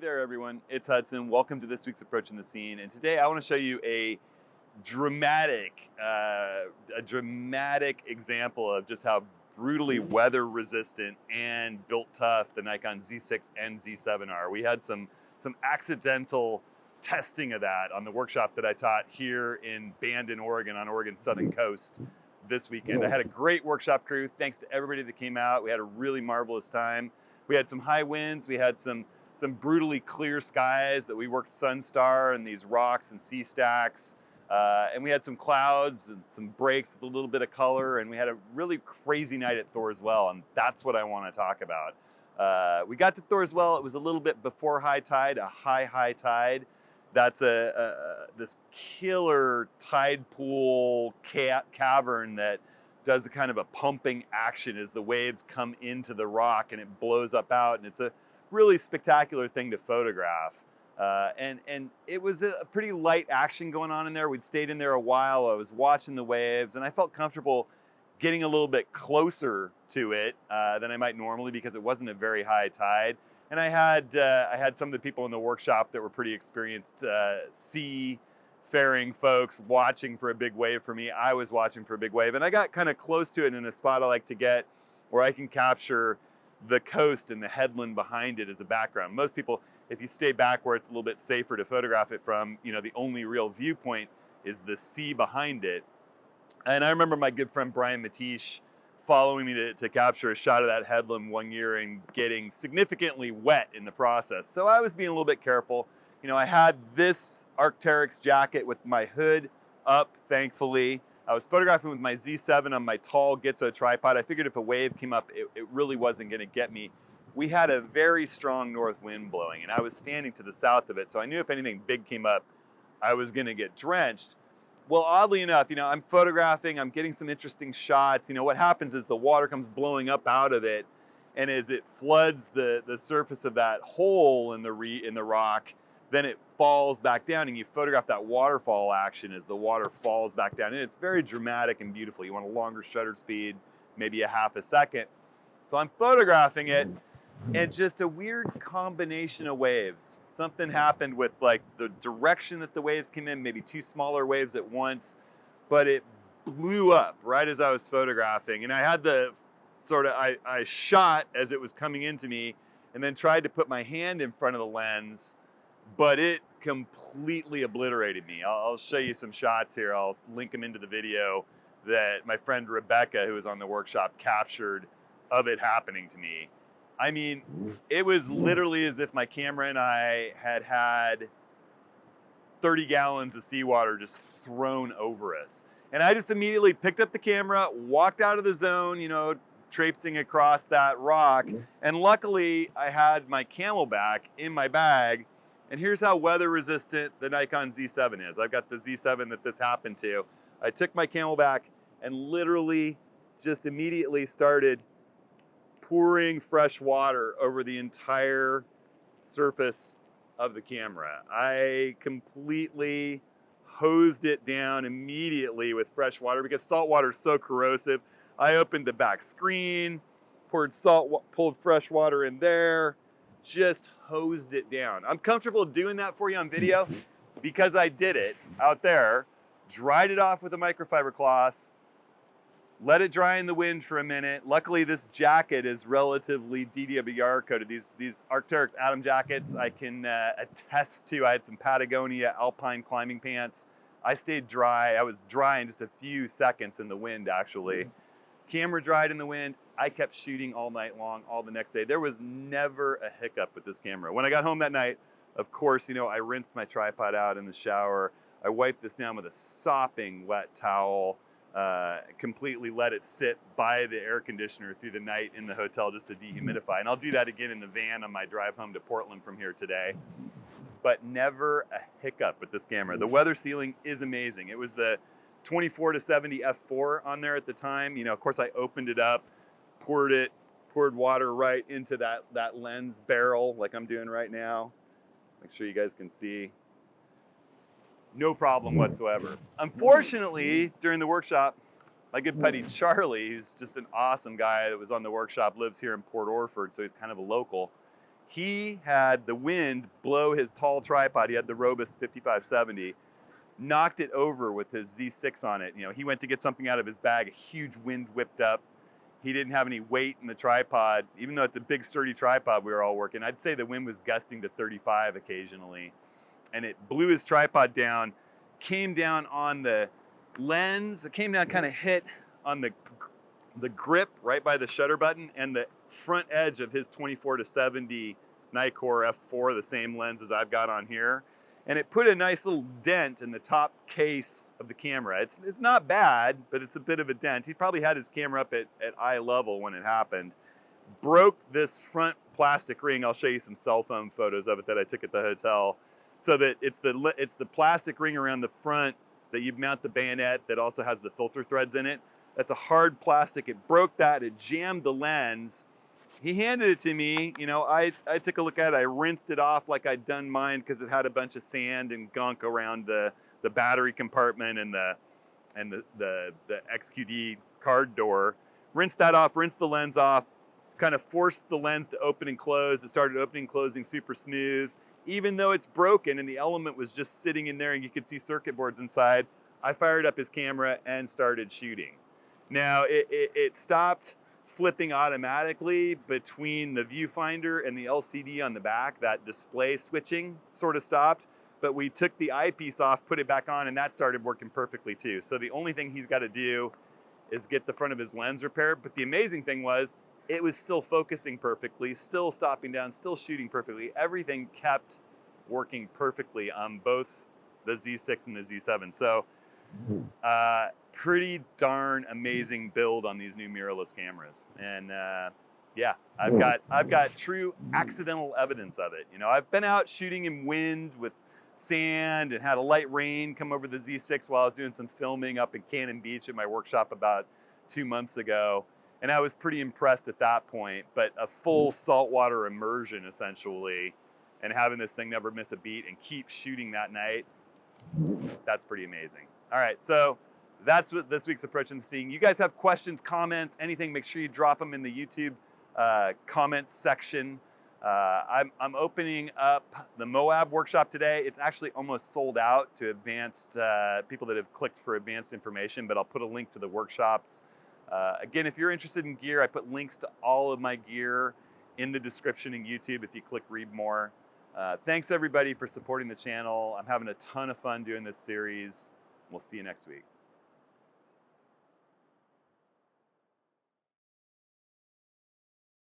there, everyone. It's Hudson. Welcome to this week's Approaching the Scene. And today I want to show you a dramatic example of just how brutally weather resistant and built tough the Nikon Z6 and Z7 are. We had some accidental testing of that on the workshop that I taught here in Bandon, Oregon, on Oregon's southern coast this weekend. I had a great workshop crew. Thanks to everybody that came out. We had a really marvelous time. We had some high winds. We had some brutally clear skies that we worked Sunstar and these rocks and sea stacks. And we had some clouds and some breaks with a little bit of color. And we had a really crazy night at Thors Well. And that's what I want to talk about. We got to Thors Well. It was a little bit before high tide, a high tide. That's this killer tide pool cavern that does a kind of a pumping action as the waves come into the rock and it blows up out, and it's a really spectacular thing to photograph. And it was a pretty light action going on in there. We'd stayed in there a while. I was watching the waves, and I felt comfortable getting a little bit closer to it than I might normally because it wasn't a very high tide. And I had some of the people in the workshop that were pretty experienced seafaring folks watching for a big wave for me. I was watching for a big wave, and I got kind of close to it in a spot I like to get where I can capture the coast and the headland behind it as a background. Most people, if you stay back where it's a little bit safer to photograph it from, you know, the only real viewpoint is the sea behind it. And I remember my good friend Brian Matish following me to capture a shot of that headland one year and getting significantly wet in the process. So I was being a little bit careful. You know, I had this Arc'teryx jacket with my hood up, thankfully. I was photographing with my Z7 on my tall Gitzo tripod. I figured if a wave came up, it really wasn't gonna get me. We had a very strong north wind blowing, and I was standing to the south of it, so I knew if anything big came up, I was gonna get drenched. Well, oddly enough, you know, I'm photographing, I'm getting some interesting shots. You know, what happens is the water comes blowing up out of it, and as it floods the surface of that hole in the rock, then it falls back down, and you photograph that waterfall action as the water falls back down. And it's very dramatic and beautiful. You want a longer shutter speed, maybe a half a second. So I'm photographing it, and just a weird combination of waves. Something happened with like the direction that the waves came in, maybe two smaller waves at once, but it blew up right as I was photographing. And I had the I shot as it was coming into me and then tried to put my hand in front of the lens, but it completely obliterated me. I'll show you some shots here. I'll link them into the video that my friend Rebecca, who was on the workshop, captured of it happening to me. I mean, it was literally as if my camera and I had 30 gallons of seawater just thrown over us. And I just immediately picked up the camera, walked out of the zone, you know, traipsing across that rock. And luckily, I had my Camelback in my bag. And here's how weather resistant the Nikon Z7 is. I've got the Z7 that this happened to. I took my Camelback and literally just immediately started pouring fresh water over the entire surface of the camera. I completely hosed it down immediately with fresh water because salt water is so corrosive. I opened the back screen, pulled fresh water in there, just hosed it down. I'm comfortable doing that for you on video because I did it out there, dried it off with a microfiber cloth, let it dry in the wind for a minute. Luckily, this jacket is relatively DWR coated. These Arc'teryx Atom jackets, I can attest to. I had some Patagonia alpine climbing pants. I stayed dry. I was dry in just a few seconds in the wind, actually. Camera dried in the wind. I kept shooting all night long, all the next day. There was never a hiccup with this camera. When I got home that night, of course, you know, I rinsed my tripod out in the shower. I wiped this down with a sopping wet towel. Completely let it sit by the air conditioner through the night in the hotel just to dehumidify. And I'll do that again in the van on my drive home to Portland from here today. But never a hiccup with this camera. The weather sealing is amazing. It was the 24-70 f4 on there at the time. You know, of course I opened it up, poured water right into that lens barrel like I'm doing right now. Make sure you guys can see. No problem whatsoever. Unfortunately, during the workshop, my good buddy Charlie, who's just an awesome guy that was on the workshop, lives here in Port Orford, so he's kind of a local. He had the wind blow his tall tripod. He had the Robust 5570, knocked it over with his Z6 on it. You know, he went to get something out of his bag, a huge wind whipped up. He didn't have any weight in the tripod, even though it's a big sturdy tripod we were all working. I'd say the wind was gusting to 35 occasionally. And it blew his tripod down, came down on the lens, it came down, kind of hit on the grip right by the shutter button and the front edge of his 24-70 Nikon f4, the same lens as I've got on here. And it put a nice little dent in the top case of the camera. It's not bad, but it's a bit of a dent. He probably had his camera up at eye level when it happened. Broke this front plastic ring. I'll show you some cell phone photos of it that I took at the hotel. So that it's the plastic ring around the front that you mount the bayonet that also has the filter threads in it. That's a hard plastic. It broke that. It jammed the lens. He handed it to me. You know, I took a look at it. I rinsed it off like I'd done mine because it had a bunch of sand and gunk around the battery compartment and the XQD card door. Rinsed that off, rinsed the lens off, kind of forced the lens to open and close. It started opening and closing super smooth. Even though it's broken and the element was just sitting in there and you could see circuit boards inside, I fired up his camera and started shooting. Now, it stopped flipping automatically between the viewfinder and the LCD on the back. That display switching sort of stopped, but we took the eyepiece off, put it back on, and that started working perfectly too. So the only thing he's got to do is get the front of his lens repaired. But the amazing thing was, it was still focusing perfectly, still stopping down, still shooting perfectly. Everything kept working perfectly on both the Z6 and the Z7. So pretty darn amazing build on these new mirrorless cameras. And yeah, I've got true accidental evidence of it. You know, I've been out shooting in wind with sand and had a light rain come over the Z6 while I was doing some filming up in Cannon Beach at my workshop about 2 months ago. And I was pretty impressed at that point, but a full saltwater immersion essentially, and having this thing never miss a beat and keep shooting that night, that's pretty amazing. All right, so that's what this week's Approach and Seeing. You guys have questions, comments, anything, make sure you drop them in the YouTube comments section. I'm opening up the Moab workshop today. It's actually almost sold out to advanced people that have clicked for advanced information, but I'll put a link to the workshops. Again, if you're interested in gear, I put links to all of my gear in the description in YouTube if you click read more. Thanks everybody for supporting the channel. I'm having a ton of fun doing this series. We'll see you next week.